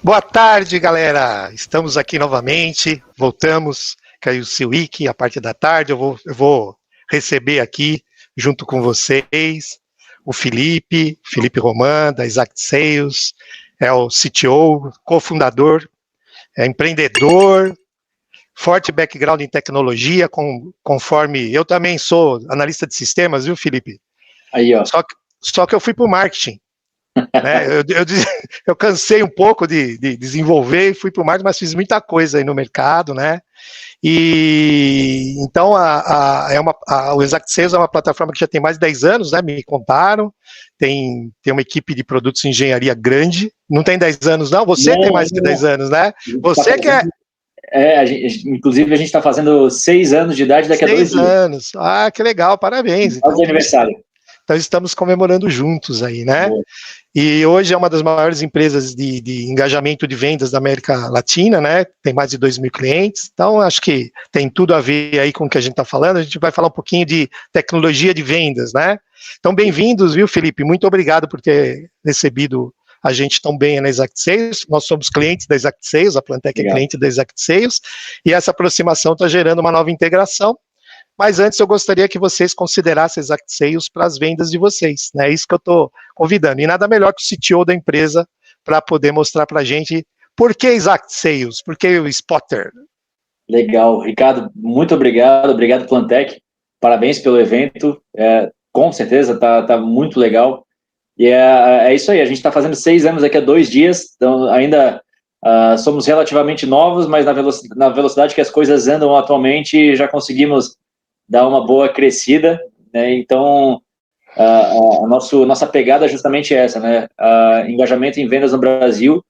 Boa tarde, galera. Estamos aqui novamente, voltamos, caiu o Ciwick, a parte da tarde. Eu vou receber aqui, junto com vocês, o Felipe Roman, da Exact Sales, é o CTO, cofundador, é empreendedor, forte background em tecnologia, conforme eu também sou analista de sistemas, viu, Felipe? Aí, ó. Só que eu fui para o marketing. Né? Eu cansei um pouco de desenvolver e fui para o marketing, mas fiz muita coisa aí no mercado, né? E então o Exact Sales é uma plataforma que já tem mais de 10 anos, né? Me contaram, tem uma equipe de produtos e engenharia grande, não tem 10 anos não? Você tem mais que 10 anos, né? Você que é... inclusive a gente está fazendo 6 anos de idade daqui a 2 dias. 6 anos, que legal, parabéns. Então, aniversário. Então estamos comemorando juntos aí, né? Boa. E hoje é uma das maiores empresas de engajamento de vendas da América Latina, né? Tem mais de 2.000 clientes, então acho que tem tudo a ver aí com o que a gente está falando. A gente vai falar um pouquinho de tecnologia de vendas, né? Então, bem-vindos, viu, Felipe? Muito obrigado por ter recebido a gente tão bem na Exact Sales. Nós somos clientes da Exact Sales, a Plantec é cliente da Exact Sales, e essa aproximação está gerando uma nova integração. Mas antes eu gostaria que vocês considerassem Exact Sales para as vendas de vocês, né? É isso que eu estou convidando. E nada melhor que o CTO da empresa para poder mostrar para a gente por que Exact Sales, por que o Spotter. Legal, Ricardo, muito obrigado. Obrigado, Plantec. Parabéns pelo evento. Com certeza tá muito legal. E é isso aí, a gente está fazendo 6 anos daqui a 2 dias, então ainda somos relativamente novos, mas na velocidade que as coisas andam atualmente, já conseguimos dar uma boa crescida, né? Então nossa pegada é justamente essa, né? Engajamento em vendas no Brasil.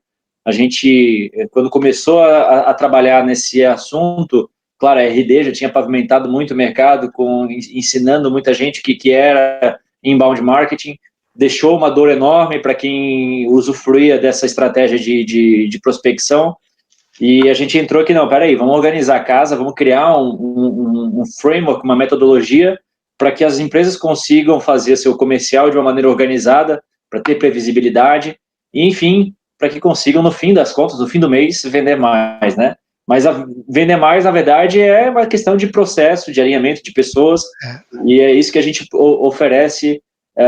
A gente, quando começou a trabalhar nesse assunto, claro, a RD já tinha pavimentado muito o mercado, ensinando muita gente o que era inbound marketing, deixou uma dor enorme para quem usufruía dessa estratégia de prospecção. E a gente entrou aqui, não, peraí, vamos organizar a casa, vamos criar um framework, uma metodologia para que as empresas consigam fazer seu comercial de uma maneira organizada, para ter previsibilidade, e, enfim, para que consigam, no fim das contas, no fim do mês, vender mais, né? Mas vender mais, na verdade, é uma questão de processo, de alinhamento de pessoas, e é isso que a gente oferece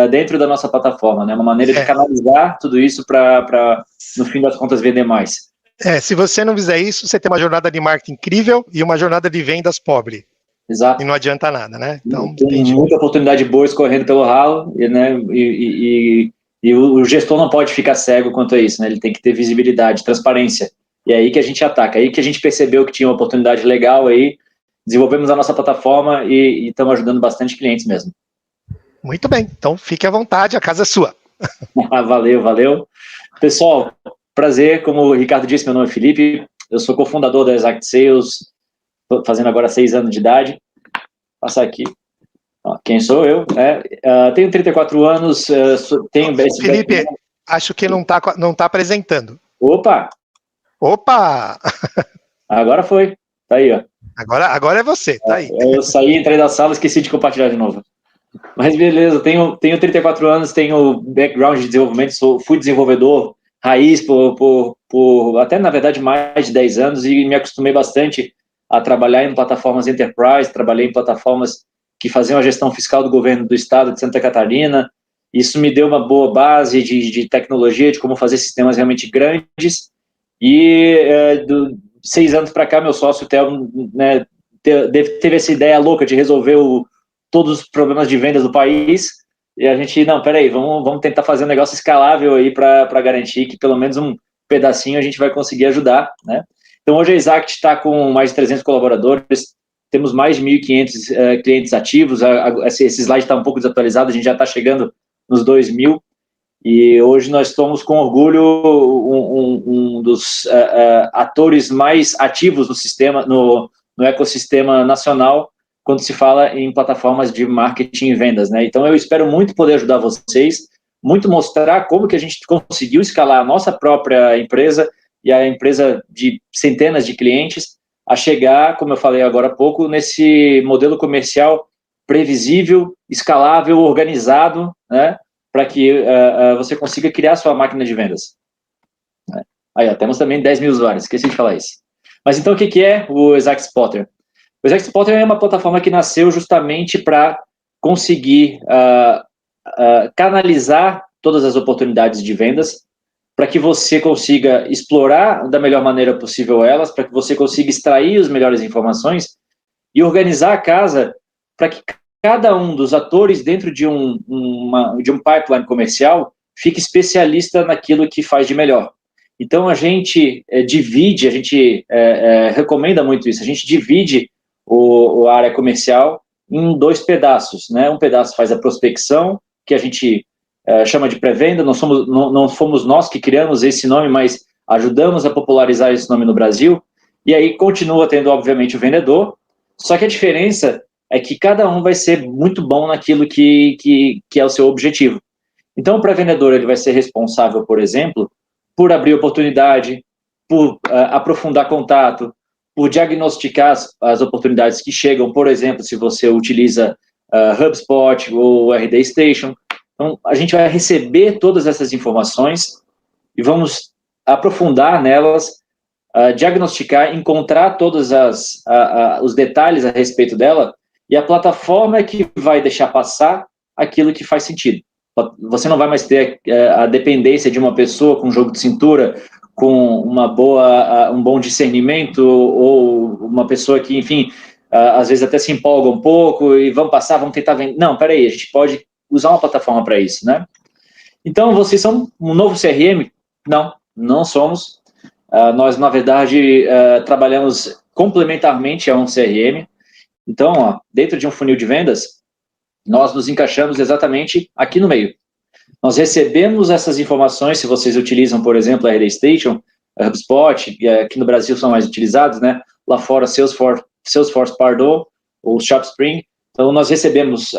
dentro da nossa plataforma, né? Uma maneira de canalizar tudo isso para, no fim das contas, vender mais. Se você não fizer isso, você tem uma jornada de marketing incrível e uma jornada de vendas pobre. Exato. E não adianta nada, né? Então, tem muita oportunidade boa escorrendo pelo ralo, né? E o gestor não pode ficar cego quanto a isso, né? Ele tem que ter visibilidade, transparência. E é aí que a gente ataca. É aí que a gente percebeu que tinha uma oportunidade legal aí, desenvolvemos a nossa plataforma e estamos ajudando bastante clientes mesmo. Muito bem. Então, fique à vontade, a casa é sua. Valeu. Pessoal, prazer, como o Ricardo disse, meu nome é Felipe, eu sou cofundador da Exact Sales, estou fazendo agora 6 anos de idade. Passar aqui. Quem sou eu? Tenho 34 anos, tenho... Felipe, acho que não tá apresentando. Opa! Agora foi, tá aí, ó. Agora é você, tá aí. Eu saí, entrei da sala, esqueci de compartilhar de novo. Mas beleza, tenho 34 anos, tenho background de desenvolvimento, fui desenvolvedor raiz por até, na verdade, mais de 10 anos e me acostumei bastante a trabalhar em plataformas enterprise, trabalhei em plataformas que faziam a gestão fiscal do governo do estado de Santa Catarina. Isso me deu uma boa base de tecnologia, de como fazer sistemas realmente grandes. E 6 anos para cá, meu sócio, Theo, né, teve essa ideia louca de resolver todos os problemas de vendas do país, e a gente, não, peraí, vamos tentar fazer um negócio escalável aí para garantir que pelo menos um pedacinho a gente vai conseguir ajudar, né? Então, hoje a Exact está com mais de 300 colaboradores, temos mais de 1.500 clientes ativos, esse slide está um pouco desatualizado, a gente já está chegando nos 2.000, e hoje nós somos, com orgulho, um dos atores mais ativos no sistema, no ecossistema nacional, quando se fala em plataformas de marketing e vendas, né? Então, eu espero muito poder ajudar vocês, muito mostrar como que a gente conseguiu escalar a nossa própria empresa e a empresa de centenas de clientes a chegar, como eu falei agora há pouco, nesse modelo comercial previsível, escalável, organizado, né? Para que você consiga criar sua máquina de vendas. Aí, ó, temos também 10 mil usuários, esqueci de falar isso. Mas então, o que é o Exact Spotter? O Exact Spotter é uma plataforma que nasceu justamente para conseguir canalizar todas as oportunidades de vendas, para que você consiga explorar da melhor maneira possível elas, para que você consiga extrair as melhores informações e organizar a casa para que cada um dos atores dentro de um pipeline comercial fique especialista naquilo que faz de melhor. Então, a gente divide, a gente recomenda muito isso, a gente divide a área comercial em 2 pedaços, né? Um pedaço faz a prospecção, que a gente chama de pré-venda, não fomos nós que criamos esse nome, mas ajudamos a popularizar esse nome no Brasil, e aí continua tendo, obviamente, o vendedor, só que a diferença é que cada um vai ser muito bom naquilo que é o seu objetivo. Então, o pré-vendedor ele vai ser responsável, por exemplo, por abrir oportunidade, por aprofundar contato, por diagnosticar as oportunidades que chegam, por exemplo, se você utiliza HubSpot ou RD Station. Então, a gente vai receber todas essas informações e vamos aprofundar nelas, diagnosticar, encontrar todos os detalhes a respeito dela, e a plataforma é que vai deixar passar aquilo que faz sentido. Você não vai mais ter a dependência de uma pessoa com jogo de cintura, com um bom discernimento, ou uma pessoa que, enfim, às vezes até se empolga um pouco e vamos tentar vender. Não, peraí, a gente pode usar uma plataforma para isso, né? Então, vocês são um novo CRM? Não somos. Nós, na verdade, trabalhamos complementarmente a um CRM. Então, dentro de um funil de vendas, nós nos encaixamos exatamente aqui no meio. Nós recebemos essas informações, se vocês utilizam, por exemplo, a RD Station, a HubSpot, que aqui no Brasil são mais utilizados, né? Lá fora, Salesforce Pardot, ou ShopSpring. Então, nós recebemos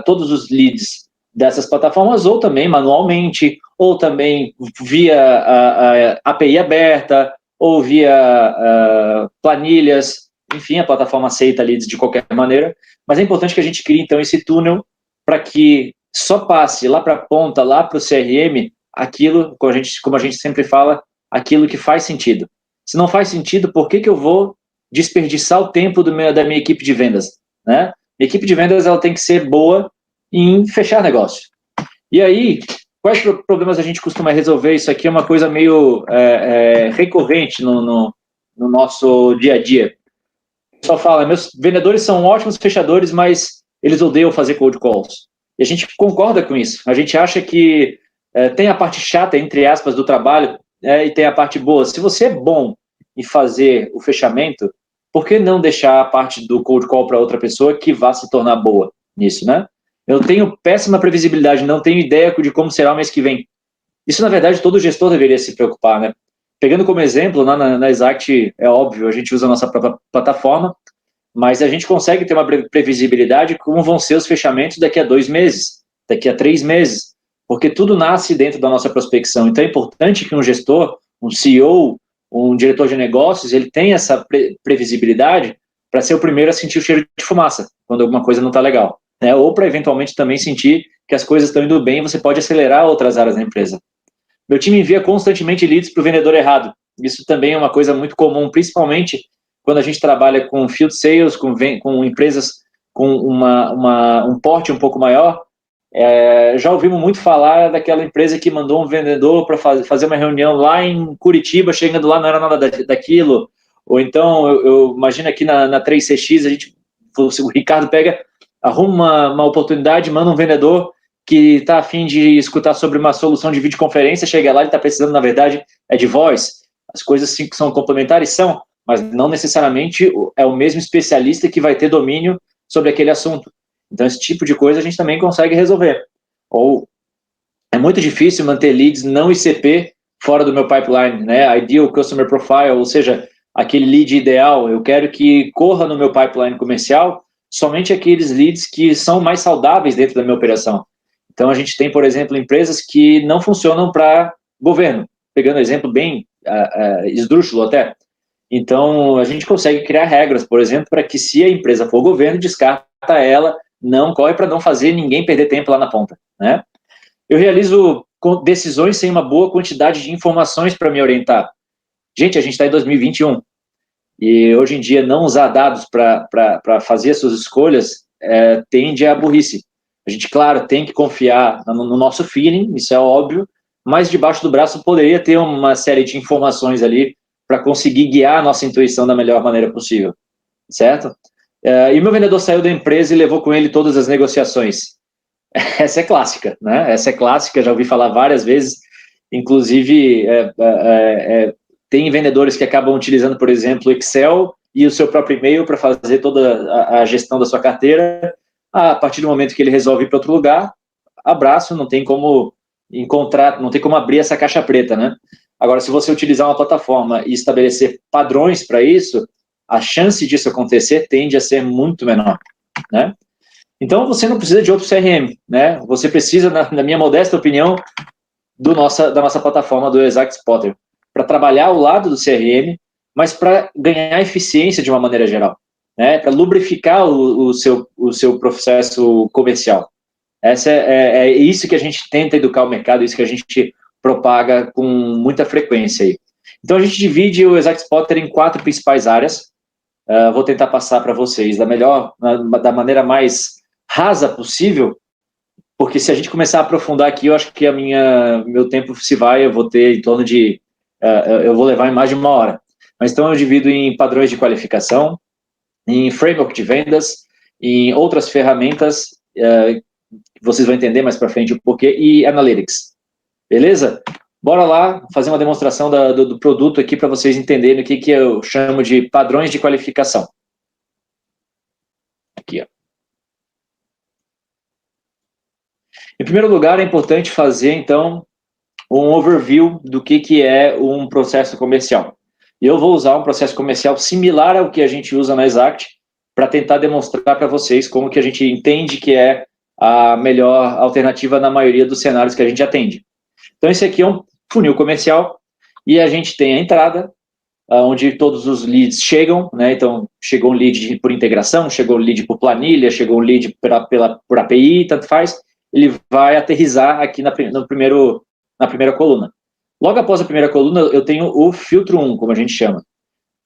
todos os leads dessas plataformas, ou também manualmente, ou também via API aberta, ou via planilhas. Enfim, a plataforma aceita leads de qualquer maneira, mas é importante que a gente crie, então, esse túnel para que só passe lá para a ponta, lá para o CRM, aquilo, como a gente sempre fala, aquilo que faz sentido. Se não faz sentido, por que eu vou desperdiçar o tempo da minha equipe de vendas? Né? A equipe de vendas ela tem que ser boa em fechar negócio. E aí, quais problemas a gente costuma resolver? Isso aqui é uma coisa meio recorrente no nosso dia a dia. O pessoal fala, meus vendedores são ótimos fechadores, mas eles odeiam fazer cold calls. E a gente concorda com isso. A gente acha que tem a parte chata, entre aspas, do trabalho e tem a parte boa. Se você é bom em fazer o fechamento, por que não deixar a parte do cold call para outra pessoa que vá se tornar boa nisso, né? Eu tenho péssima previsibilidade, não tenho ideia de como será o mês que vem. Isso, na verdade, todo gestor deveria se preocupar, né? Pegando como exemplo, na Exact, é óbvio, a gente usa a nossa própria plataforma, mas a gente consegue ter uma previsibilidade como vão ser os fechamentos daqui a 2 meses, daqui a 3 meses, porque tudo nasce dentro da nossa prospecção. Então é importante que um gestor, um CEO, um diretor de negócios, ele tenha essa previsibilidade para ser o primeiro a sentir o cheiro de fumaça, quando alguma coisa não está legal, né? Ou para eventualmente também sentir que as coisas estão indo bem e você pode acelerar outras áreas da empresa. Meu time envia constantemente leads para o vendedor errado. Isso também é uma coisa muito comum, principalmente quando a gente trabalha com field sales, com empresas com um porte um pouco maior. Já ouvimos muito falar daquela empresa que mandou um vendedor para fazer uma reunião lá em Curitiba, chegando lá não era nada daquilo. Ou então, eu imagino aqui na 3CX, o Ricardo arruma uma oportunidade, manda um vendedor que está a fim de escutar sobre uma solução de videoconferência, chega lá, ele está precisando, na verdade, de voz. As coisas sim que são complementares são, mas não necessariamente é o mesmo especialista que vai ter domínio sobre aquele assunto. Então, esse tipo de coisa a gente também consegue resolver. Ou é muito difícil manter leads não ICP fora do meu pipeline, né? Ideal Customer Profile, ou seja, aquele lead ideal. Eu quero que corra no meu pipeline comercial somente aqueles leads que são mais saudáveis dentro da minha operação. Então, a gente tem, por exemplo, empresas que não funcionam para governo, pegando exemplo bem esdrúxulo até. Então, a gente consegue criar regras, por exemplo, para que se a empresa for governo, descarta ela, não corre para não fazer ninguém perder tempo lá na ponta, né? Eu realizo decisões sem uma boa quantidade de informações para me orientar. Gente, a gente está em 2021 e hoje em dia não usar dados para fazer as suas escolhas tende à burrice. A gente, claro, tem que confiar no nosso feeling, isso é óbvio, mas debaixo do braço poderia ter uma série de informações ali para conseguir guiar a nossa intuição da melhor maneira possível, certo? E meu vendedor saiu da empresa e levou com ele todas as negociações. Essa é clássica, né? Essa é clássica, já ouvi falar várias vezes. Inclusive, tem vendedores que acabam utilizando, por exemplo, Excel e o seu próprio e-mail para fazer toda a gestão da sua carteira. A partir do momento que ele resolve ir para outro lugar, abraço, não tem como encontrar, não tem como abrir essa caixa preta, né? Agora, se você utilizar uma plataforma e estabelecer padrões para isso, a chance disso acontecer tende a ser muito menor, né? Então, você não precisa de outro CRM, né? Você precisa, na minha modesta opinião, da nossa plataforma do ExactSpotter, para trabalhar ao lado do CRM, mas para ganhar eficiência de uma maneira geral, né? Para lubrificar o seu processo comercial. É isso que a gente tenta educar o mercado, isso que a gente propaga com muita frequência aí. Então, a gente divide o ExactSpotter em 4 principais áreas. Vou tentar passar para vocês da maneira mais rasa possível, porque se a gente começar a aprofundar aqui, eu acho que meu tempo se vai, eu vou ter em torno de, eu vou levar em mais de 1 hora. Mas então eu divido em padrões de qualificação, em framework de vendas, em outras ferramentas, vocês vão entender mais para frente o porquê, e analytics. Beleza? Bora lá fazer uma demonstração do produto aqui para vocês entenderem o que eu chamo de padrões de qualificação. Aqui, ó. Em primeiro lugar, é importante fazer, então, um overview do que é um processo comercial. E eu vou usar um processo comercial similar ao que a gente usa na Exact para tentar demonstrar para vocês como que a gente entende que é a melhor alternativa na maioria dos cenários que a gente atende. Então, esse aqui é um funil comercial e a gente tem a entrada, onde todos os leads chegam, né? Então, chegou um lead por integração, chegou um lead por planilha, chegou um lead por API, tanto faz, ele vai aterrissar aqui na primeira coluna. Logo após a primeira coluna, eu tenho o filtro 1, como a gente chama.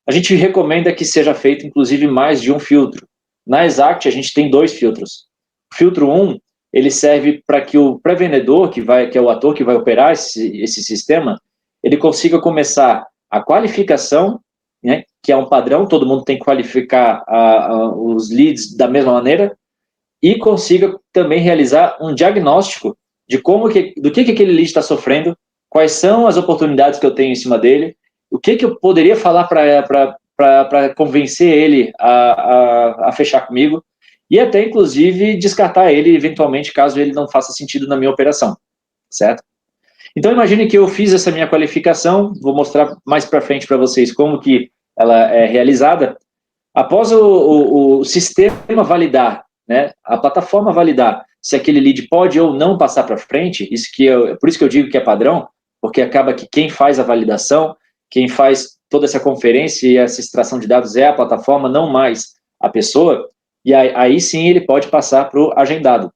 A gente recomenda que seja feito, inclusive, mais de um filtro. Na Exact, a gente tem 2 filtros. O filtro 1, ele serve para que o pré-vendedor, que é o ator que vai operar esse sistema, ele consiga começar a qualificação, né, que é um padrão, todo mundo tem que qualificar os leads da mesma maneira, e consiga também realizar um diagnóstico de do que aquele lead está sofrendo, quais são as oportunidades que eu tenho em cima dele, o que eu poderia falar para convencer ele a fechar comigo, e até, inclusive, descartar ele, eventualmente, caso ele não faça sentido na minha operação, certo? Então, imagine que eu fiz essa minha qualificação, vou mostrar mais para frente para vocês como que ela é realizada. Após o sistema validar, né, a plataforma validar se aquele lead pode ou não passar para frente, por isso que eu digo que é padrão, porque acaba que quem faz a validação, quem faz toda essa conferência e essa extração de dados é a plataforma, não mais a pessoa, e aí sim ele pode passar para o agendado.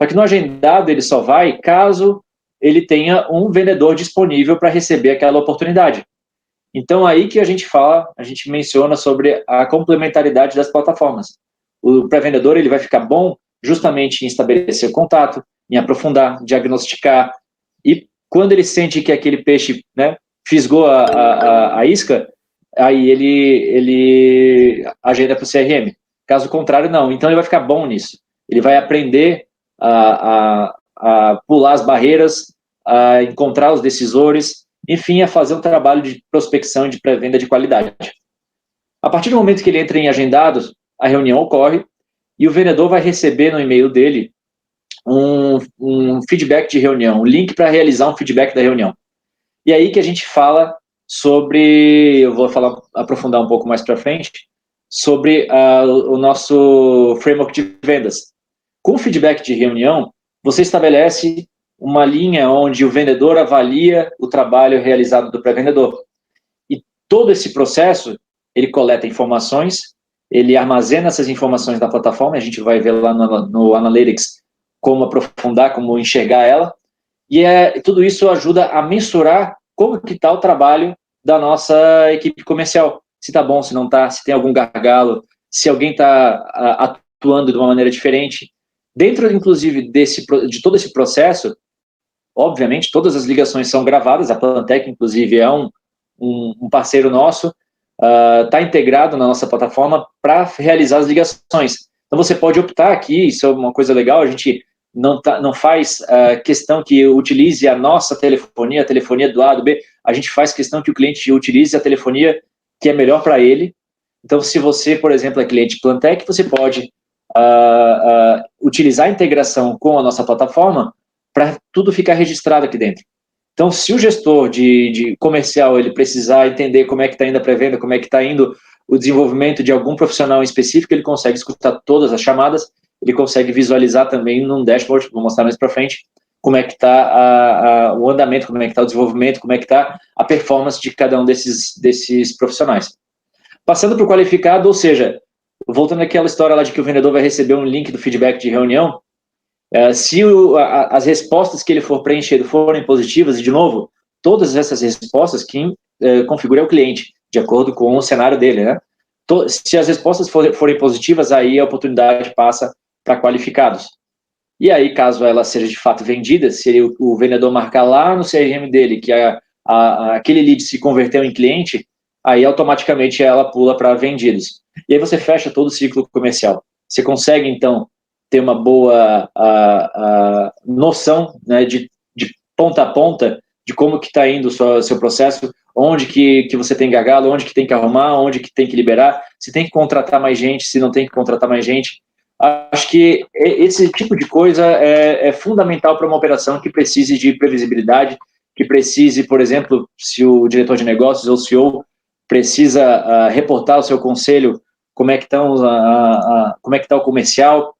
Só que no agendado ele só vai caso ele tenha um vendedor disponível para receber aquela oportunidade. Então, aí que a gente menciona sobre a complementaridade das plataformas. O pré-vendedor ele vai ficar bom justamente em estabelecer contato, em aprofundar, diagnosticar, e quando ele sente que aquele peixe, né, fisgou a isca, aí ele agenda para o CRM. Caso contrário, não. Então, ele vai ficar bom nisso. Ele vai aprender a pular as barreiras, a encontrar os decisores enfim, a fazer um trabalho de prospecção e de pré-venda de qualidade. A partir do momento que ele entra em agendados, a reunião ocorre e o vendedor vai receber no e-mail dele um feedback de reunião, um link para realizar um feedback da reunião. E aí que a gente fala sobre, eu vou aprofundar um pouco mais para frente, sobre o nosso framework de vendas. Com o feedback de reunião, você estabelece uma linha onde o vendedor avalia o trabalho realizado do pré-vendedor. E todo esse processo, ele coleta informações, ele armazena essas informações na plataforma, a gente vai ver lá no Analytics como aprofundar, como enxergar ela, e tudo isso ajuda a mensurar como que está o trabalho da nossa equipe comercial. Se está bom, se não está, se tem algum gargalo, se alguém está atuando de uma maneira diferente. Dentro, inclusive, de todo esse processo, obviamente, todas as ligações são gravadas, a Plantec, inclusive, é um parceiro nosso, está integrado na nossa plataforma para realizar as ligações. Então, você pode optar aqui, isso é uma coisa legal, a gente não faz questão que utilize a nossa telefonia, a telefonia do A, do B, a gente faz questão que o cliente utilize a telefonia que é melhor para ele. Então, se você, por exemplo, é cliente Plantec, você pode utilizar a integração com a nossa plataforma para tudo ficar registrado aqui dentro. Então, se o gestor de comercial ele precisar entender como é que está indo a pré-venda, como é que está indo o desenvolvimento de algum profissional em específico, ele consegue escutar todas as chamadas, ele consegue visualizar também num dashboard, vou mostrar mais para frente, como é que está o andamento, como é que está o desenvolvimento, como é que está a performance de cada um desses profissionais. Passando para o qualificado, ou seja, voltando àquela história lá de que o vendedor vai receber um link do feedback de reunião, se as respostas que ele for preenchendo forem positivas, e de novo, todas essas respostas quem configura é o cliente, de acordo com o cenário dele, né? Se as respostas forem positivas, aí a oportunidade passa para qualificados. E aí, caso ela seja de fato vendida, se o vendedor marcar lá no CRM dele que aquele lead se converteu em cliente, aí automaticamente ela pula para vendidos. E aí você fecha todo o ciclo comercial. Você consegue, então, ter uma boa noção, né, de ponta a ponta de como que está indo o seu processo, onde que você tem gargalo, onde que tem que arrumar, onde que tem que liberar, se tem que contratar mais gente, se não tem que contratar mais gente. Acho que esse tipo de coisa é fundamental para uma operação que precise de previsibilidade, que precise, por exemplo, se o diretor de negócios ou o CEO precisa reportar ao seu conselho como é que como é que está o comercial,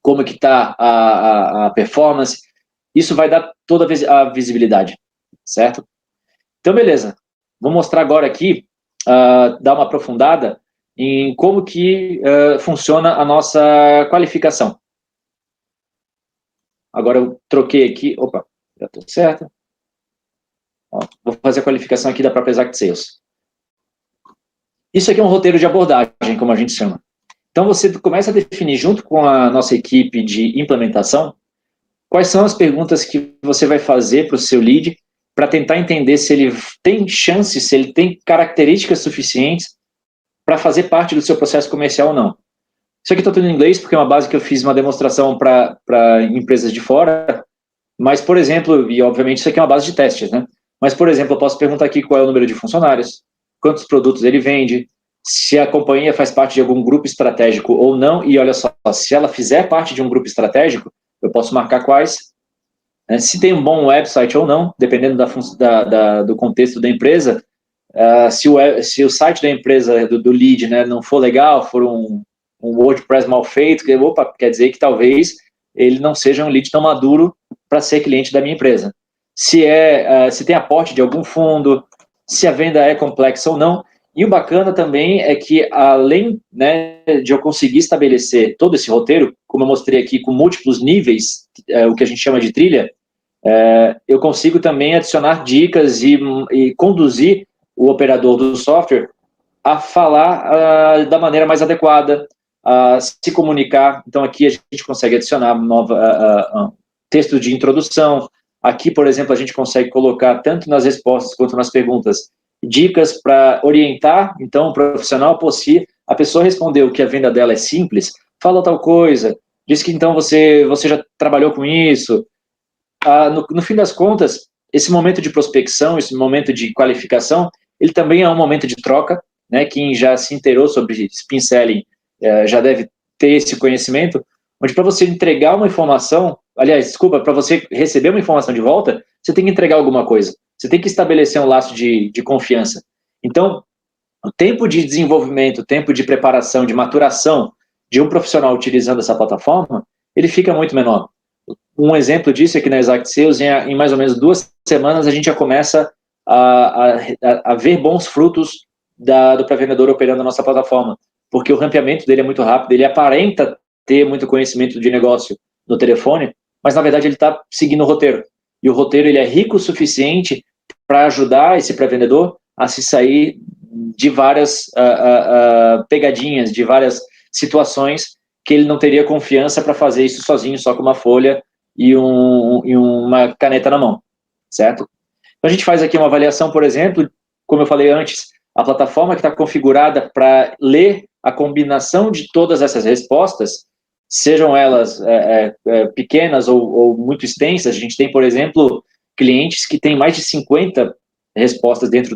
como que está a performance, isso vai dar toda a visibilidade, certo? Então, beleza. Vou mostrar agora aqui, dar uma aprofundada em como que funciona a nossa qualificação. Agora eu troquei aqui, opa, já estou certo. Ó, vou fazer a qualificação aqui da própria Exact Sales. Isso aqui é um roteiro de abordagem, como a gente chama. Então você começa a definir junto com a nossa equipe de implementação quais são as perguntas que você vai fazer para o seu lead para tentar entender se ele tem chances, se ele tem características suficientes para fazer parte do seu processo comercial ou não. Isso aqui está tudo em inglês, porque é uma base que eu fiz uma demonstração para empresas de fora, mas, por exemplo, e obviamente isso aqui é uma base de testes, né? Mas, por exemplo, eu posso perguntar aqui qual é o número de funcionários, quantos produtos ele vende, se a companhia faz parte de algum grupo estratégico ou não, e olha só, se ela fizer parte de um grupo estratégico, eu posso marcar quais, né? Se tem um bom website ou não, dependendo do contexto da empresa. Se o site da empresa, do lead, né, não for legal, for um WordPress mal feito, quer dizer que talvez ele não seja um lead tão maduro para ser cliente da minha empresa. Se tem aporte de algum fundo, se a venda é complexa ou não. E o bacana também é que, além, né, de eu conseguir estabelecer todo esse roteiro, como eu mostrei aqui, com múltiplos níveis, o que a gente chama de trilha, eu consigo também adicionar dicas e conduzir o operador do software a falar da maneira mais adequada, a se comunicar. Então, aqui a gente consegue adicionar texto de introdução. Aqui, por exemplo, a gente consegue colocar, tanto nas respostas quanto nas perguntas, dicas para orientar, então, o profissional, se a pessoa respondeu que a venda dela é simples, fala tal coisa, diz que então você já trabalhou com isso. No fim das contas, esse momento de prospecção, esse momento de qualificação, ele também é um momento de troca, né? Quem já se inteirou sobre spin selling já deve ter esse conhecimento, onde para você entregar uma informação, aliás, desculpa, para você receber uma informação de volta, você tem que entregar alguma coisa, você tem que estabelecer um laço de confiança. Então, o tempo de desenvolvimento, o tempo de preparação, de maturação de um profissional utilizando essa plataforma, ele fica muito menor. Um exemplo disso é que na Exact Sales, em mais ou menos 2 semanas, a gente já começa a ver bons frutos do pré-vendedor operando a nossa plataforma, porque o rampeamento dele é muito rápido, ele aparenta ter muito conhecimento de negócio no telefone, mas na verdade ele está seguindo o roteiro. E o roteiro ele é rico o suficiente para ajudar esse pré-vendedor a se sair de várias pegadinhas, de várias situações que ele não teria confiança para fazer isso sozinho, só com uma folha e uma caneta na mão, certo? Então a gente faz aqui uma avaliação, por exemplo, como eu falei antes, a plataforma que está configurada para ler a combinação de todas essas respostas, sejam elas pequenas ou muito extensas. A gente tem, por exemplo, clientes que têm mais de 50 respostas dentro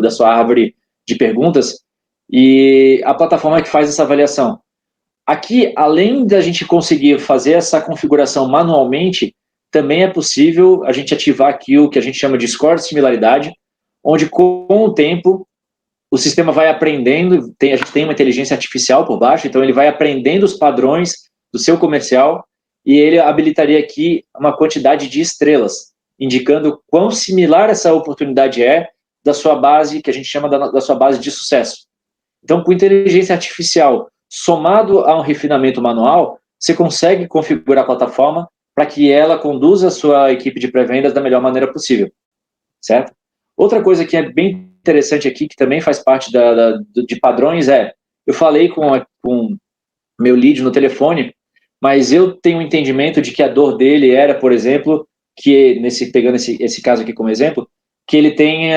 da sua árvore de perguntas, e a plataforma é que faz essa avaliação. Aqui, além da gente conseguir fazer essa configuração manualmente, também é possível a gente ativar aqui o que a gente chama de score de similaridade, onde com o tempo o sistema vai aprendendo, a gente tem uma inteligência artificial por baixo, então ele vai aprendendo os padrões do seu comercial e ele habilitaria aqui uma quantidade de estrelas, indicando quão similar essa oportunidade é da sua base, que a gente chama da sua base de sucesso. Então, com inteligência artificial, somado a um refinamento manual, você consegue configurar a plataforma para que ela conduza a sua equipe de pré-vendas da melhor maneira possível, certo? Outra coisa que é bem interessante aqui, que também faz parte de padrões, eu falei com meu lead no telefone, mas eu tenho um entendimento de que a dor dele era, por exemplo, que pegando esse caso aqui como exemplo, que ele tem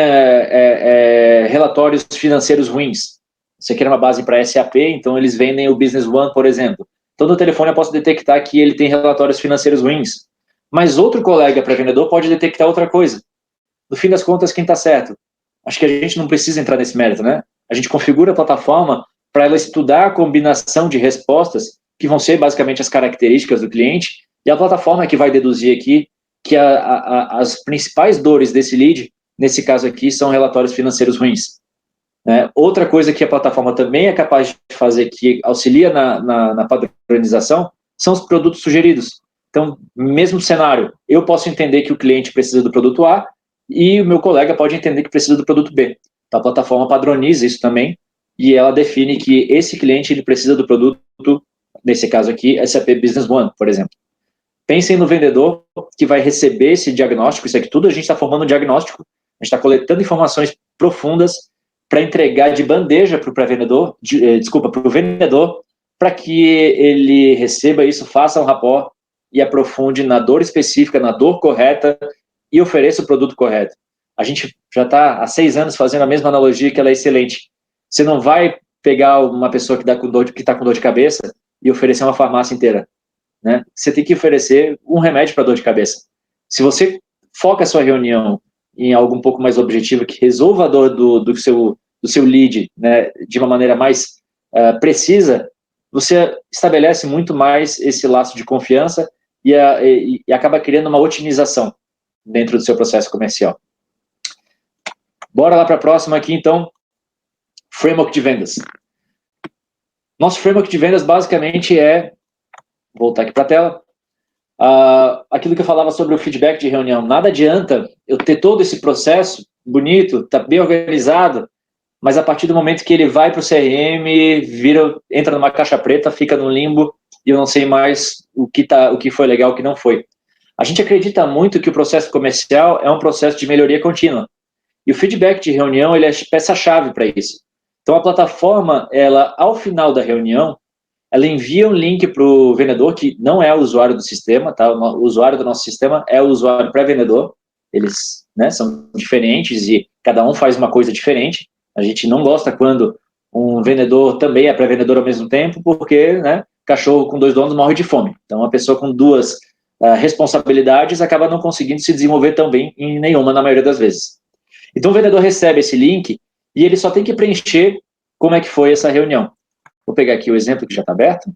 relatórios financeiros ruins. Isso aqui era uma base para SAP, então eles vendem o Business One, por exemplo. Então, no telefone eu posso detectar que ele tem relatórios financeiros ruins. Mas outro colega pré-vendedor pode detectar outra coisa. No fim das contas, quem está certo? Acho que a gente não precisa entrar nesse mérito, né? A gente configura a plataforma para ela estudar a combinação de respostas, que vão ser basicamente as características do cliente, e a plataforma é que vai deduzir aqui que as principais dores desse lead, nesse caso aqui, são relatórios financeiros ruins. Outra coisa que a plataforma também é capaz de fazer, que auxilia na padronização, são os produtos sugeridos. Então, mesmo cenário, eu posso entender que o cliente precisa do produto A e o meu colega pode entender que precisa do produto B. Então, a plataforma padroniza isso também e ela define que esse cliente ele precisa do produto, nesse caso aqui, SAP Business One, por exemplo. Pensem no vendedor que vai receber esse diagnóstico, isso aqui tudo a gente está formando um diagnóstico, a gente está coletando informações profundas para entregar de bandeja para o pré-vendedor, para o vendedor, para que ele receba isso, faça um rapport e aprofunde na dor específica, na dor correta e ofereça o produto correto. A gente já está há 6 anos fazendo a mesma analogia, que ela é excelente. Você não vai pegar uma pessoa que está com dor de cabeça e oferecer uma farmácia inteira, né? Você tem que oferecer um remédio para dor de cabeça. Se você foca a sua reunião em algo um pouco mais objetivo, que resolva a dor do seu lead, né, de uma maneira mais precisa, você estabelece muito mais esse laço de confiança e acaba criando uma otimização dentro do seu processo comercial. Bora lá para a próxima aqui, então. Framework de vendas. Nosso framework de vendas basicamente voltar aqui para a tela, aquilo que eu falava sobre o feedback de reunião. Nada adianta eu ter todo esse processo bonito, tá bem organizado, mas a partir do momento que ele vai para o CRM, entra numa caixa preta, fica no limbo e eu não sei mais o que foi legal, o que não foi. A gente acredita muito que o processo comercial é um processo de melhoria contínua. E o feedback de reunião ele é peça-chave para isso. Então, a plataforma, ao final da reunião, ela envia um link para o vendedor, que não é o usuário do sistema, tá? O usuário do nosso sistema é o usuário pré-vendedor. Eles, né, são diferentes e cada um faz uma coisa diferente. A gente não gosta quando um vendedor também é pré-vendedor ao mesmo tempo, porque, né, cachorro com 2 donos morre de fome. Então, uma pessoa com 2 responsabilidades, acaba não conseguindo se desenvolver tão bem em nenhuma, na maioria das vezes. Então o vendedor recebe esse link e ele só tem que preencher como é que foi essa reunião. Vou pegar aqui o exemplo que já está aberto.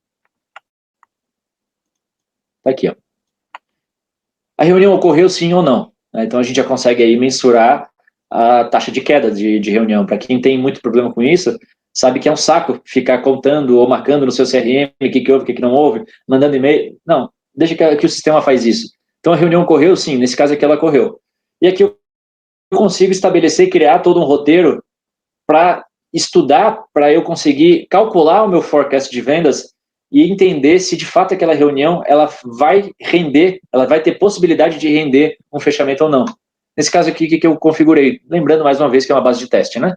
Está aqui, ó. A reunião ocorreu sim ou não, né? Então a gente já consegue aí mensurar a taxa de queda de reunião. Para quem tem muito problema com isso, sabe que é um saco ficar contando ou marcando no seu CRM o que houve, o que não houve, mandando e-mail. Não, deixa que o sistema faz isso. Então a reunião ocorreu sim, nesse caso aqui ela ocorreu. E aqui eu consigo estabelecer e criar todo um roteiro para estudar, para eu conseguir calcular o meu forecast de vendas e entender se de fato aquela reunião ela vai render, ela vai ter possibilidade de render um fechamento ou não. Nesse caso aqui, o que eu configurei? Lembrando mais uma vez que é uma base de teste, né?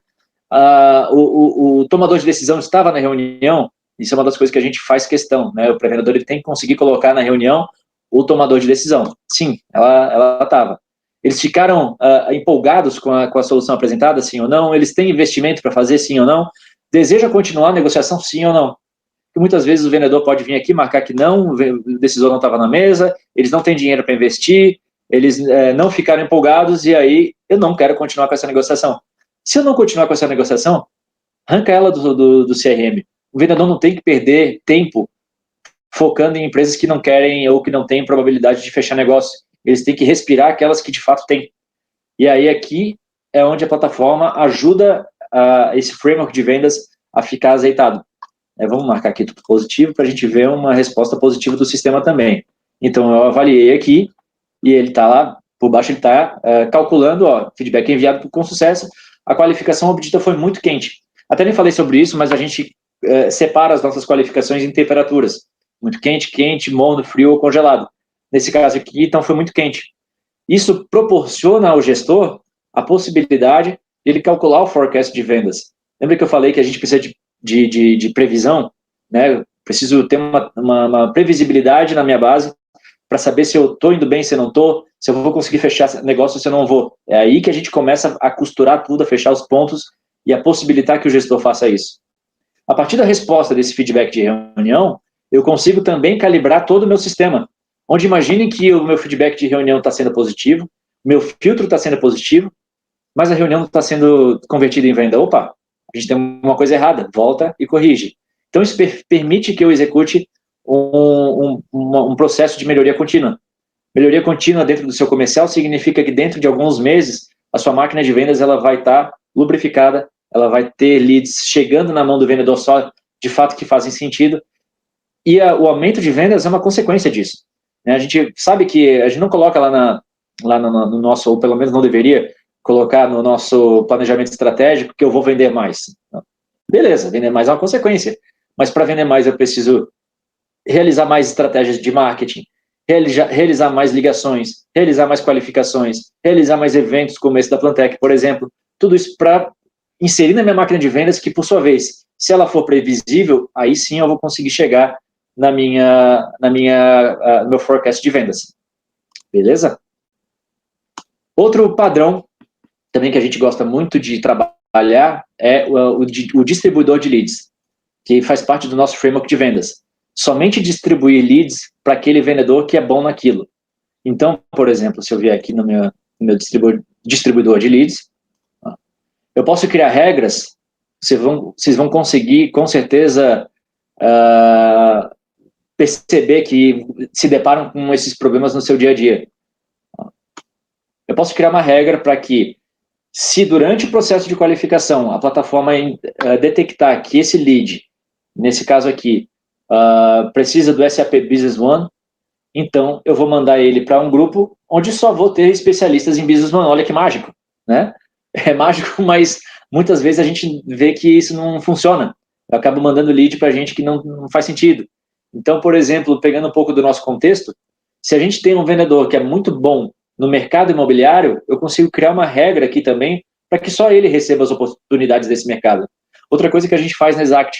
O tomador de decisão estava na reunião, isso é uma das coisas que a gente faz questão, né? O pré-vendedor ele tem que conseguir colocar na reunião o tomador de decisão. Sim, ela estava. Eles ficaram empolgados com a solução apresentada, sim ou não? Eles têm investimento para fazer, sim ou não? Deseja continuar a negociação, sim ou não? Porque muitas vezes o vendedor pode vir aqui marcar que não, o decisor não estava na mesa, eles não têm dinheiro para investir, eles não ficaram empolgados e aí eu não quero continuar com essa negociação. Se eu não continuar com essa negociação, arranca ela do CRM. O vendedor não tem que perder tempo focando em empresas que não querem ou que não têm probabilidade de fechar negócio. Eles têm que respirar aquelas que de fato têm. E aí aqui é onde a plataforma ajuda esse framework de vendas a ficar azeitado. Vamos marcar aqui tudo positivo para a gente ver uma resposta positiva do sistema também. Então eu avaliei aqui e ele está lá, por baixo ele está calculando, feedback enviado com sucesso, a qualificação obtida foi muito quente. Até nem falei sobre isso, mas a gente separa as nossas qualificações em temperaturas. Muito quente, quente, morno, frio ou congelado. Nesse caso aqui, então, foi muito quente. Isso proporciona ao gestor a possibilidade de ele calcular o forecast de vendas. Lembra que eu falei que a gente precisa de previsão, né? Preciso ter uma previsibilidade na minha base para saber se eu estou indo bem, se eu não estou, se eu vou conseguir fechar negócio, se eu não vou. É aí que a gente começa a costurar tudo, a fechar os pontos e a possibilitar que o gestor faça isso. A partir da resposta desse feedback de reunião, eu consigo também calibrar todo o meu sistema, onde imagine que o meu feedback de reunião está sendo positivo, meu filtro está sendo positivo, mas a reunião não está sendo convertida em venda. Opa, a gente tem uma coisa errada, volta e corrige. Então isso permite que eu execute um processo de melhoria contínua. Melhoria contínua dentro do seu comercial significa que dentro de alguns meses a sua máquina de vendas ela vai estar lubrificada, ela vai ter leads chegando na mão do vendedor só de fato que fazem sentido, e o aumento de vendas é uma consequência disso. A gente sabe que a gente não coloca lá no nosso, ou pelo menos não deveria colocar no nosso planejamento estratégico que eu vou vender mais. Beleza, vender mais é uma consequência, mas para vender mais eu preciso realizar mais estratégias de marketing, realizar mais ligações, realizar mais qualificações, realizar mais eventos como esse da Plantec, por exemplo. Tudo isso para inserir na minha máquina de vendas que, por sua vez, se ela for previsível, aí sim eu vou conseguir chegar no meu forecast de vendas. Beleza? Outro padrão também que a gente gosta muito de trabalhar é o distribuidor de leads, que faz parte do nosso framework de vendas. Somente distribuir leads para aquele vendedor que é bom naquilo. Então, por exemplo, se eu vier aqui no meu distribuidor de leads, eu posso criar regras, vocês vão conseguir, com certeza, perceber que se deparam com esses problemas no seu dia a dia. Eu posso criar uma regra para que, se durante o processo de qualificação a plataforma detectar que esse lead, nesse caso aqui, precisa do SAP Business One, então eu vou mandar ele para um grupo onde só vou ter especialistas em Business One. Olha que mágico, né? É mágico, mas muitas vezes a gente vê que isso não funciona. Eu acabo mandando lead para gente que não faz sentido. Então, por exemplo, pegando um pouco do nosso contexto, se a gente tem um vendedor que é muito bom no mercado imobiliário, eu consigo criar uma regra aqui também para que só ele receba as oportunidades desse mercado. Outra coisa que a gente faz na Exact,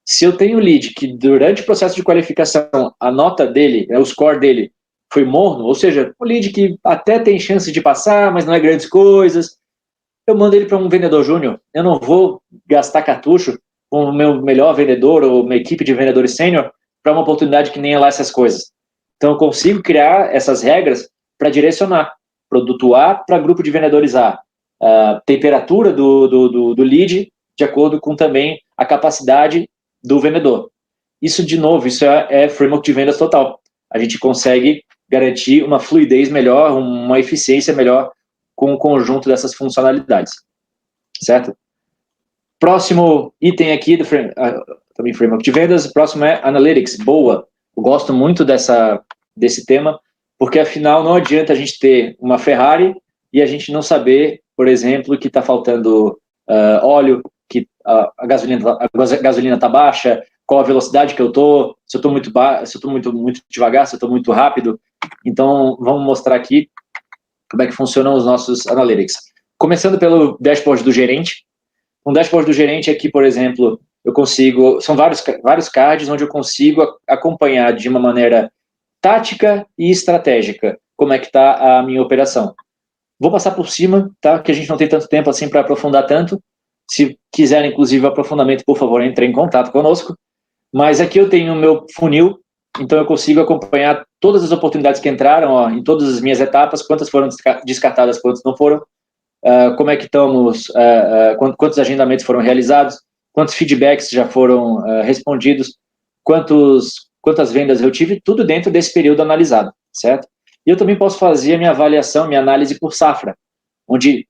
se eu tenho lead que durante o processo de qualificação a nota dele, o score dele foi morno, ou seja, um lead que até tem chance de passar, mas não é grandes coisas, eu mando ele para um vendedor júnior. Eu não vou gastar cartucho com o meu melhor vendedor ou uma equipe de vendedores sênior para uma oportunidade que nem é lá essas coisas. Então, eu consigo criar essas regras para direcionar produto A para grupo de vendedores A, temperatura do lead, de acordo com também a capacidade do vendedor. Isso, de novo, isso é framework de vendas total. A gente consegue garantir uma fluidez melhor, uma eficiência melhor com o conjunto dessas funcionalidades, certo? Próximo item aqui, também framework de vendas, próximo é Analytics, boa. Eu gosto muito desse tema, porque afinal não adianta a gente ter uma Ferrari e a gente não saber, por exemplo, que está faltando óleo, que a gasolina está baixa, qual a velocidade que eu estou, se eu estou muito devagar, se eu estou muito rápido. Então, vamos mostrar aqui como é que funcionam os nossos Analytics. Começando pelo dashboard do gerente. Um dashboard do gerente aqui, por exemplo, são vários cards onde eu consigo acompanhar de uma maneira tática e estratégica como é que está a minha operação. Vou passar por cima, tá? Que a gente não tem tanto tempo assim para aprofundar tanto. Se quiserem, inclusive, aprofundamento, por favor, entre em contato conosco. Mas aqui eu tenho o meu funil, então eu consigo acompanhar todas as oportunidades que entraram em todas as minhas etapas, quantas foram descartadas, quantas não foram, como é que estamos, quantos agendamentos foram realizados, quantos feedbacks já foram respondidos, quantas vendas eu tive, tudo dentro desse período analisado, certo? E eu também posso fazer a minha avaliação, minha análise por safra, onde